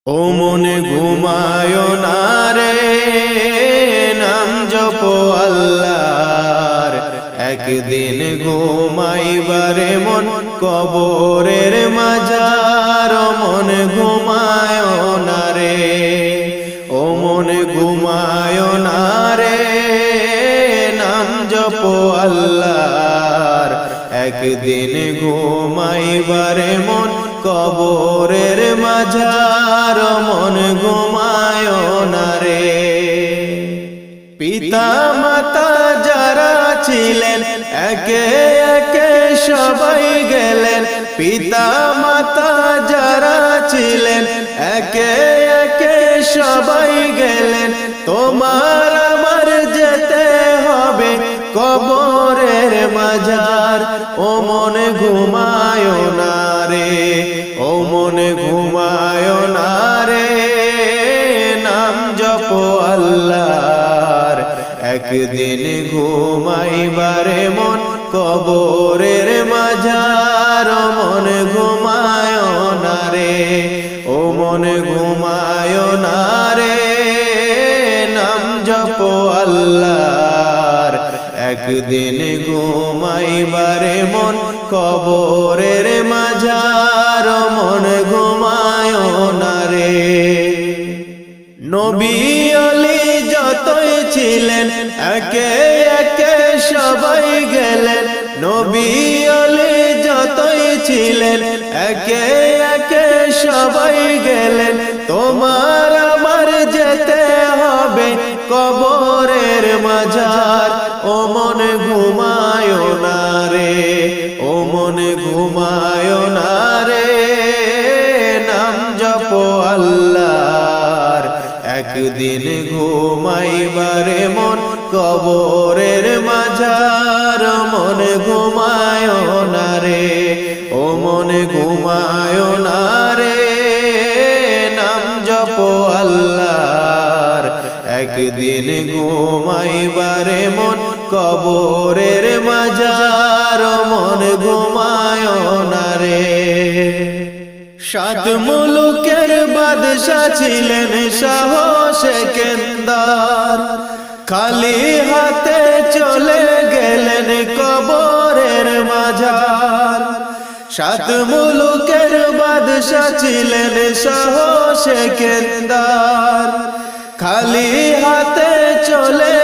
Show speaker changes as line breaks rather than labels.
ও মনে ঘুমায় না রে, নাম জপো আল্লাহর। একদিন ঘুমাইবারে মন কবরের মাজার। ও মন ঘুমায় না রে, ও মন ঘুমায় না রে, নাম জপো আল্লাহর। একদিন ঘুমাইবারে মন কবরের মাঝার। মন ঘুমায় না রে। পিতা মাতা যারা ছিলেন একে একে সবাই গেলেন। পিতা মাতা যারা ছিলেন একে একে সবাই গেলেন। তোমার আমার যেতে হবে কবরের মাঝার। ও মন ঘুমায় না রে, ও মন ঘুমায় না রে, নাম জপো আল্লাহর। একদিন ঘুমাইবারে মন কবরের মাঝার। ও মন ঘুমায় না রে, ও মন ঘুমায় না রে, নাম জপো আল্লাহর। একদিন ঘুমাইবারে মন কবরের মাঝার। মন ঘুমায় না রে। নবী আলী যতই ছিলেন একে একে সবাই গেলেন। নবী আলী যতই ছিলেন একে একে সবাই গেলেন। তোমার আমার যেতে হবে কবরের মাঝার। ও মন ঘুমায় না রে, ও মন ঘুমায় না রে, নাম জপো আল্লাহর। একদিন ঘুমাইবারে মন কবরের মাঝার। মন ঘুমায় না রে, ও মন ঘুমায় না রে, নাম জপো আল্লাহর। একদিন ঘুমাইবারে মন কবরের মাঝার। মন ঘুমায় না রে। সাত মুলুকের বাদশা ছিলেন শাহ সেকেন্দার। খালি হাতে চলে গেলেন কবরের মাঝার। সাত মুলুকের বাদশা ছিলেন শাহ সেকেন্দার। খালি হাতে চলে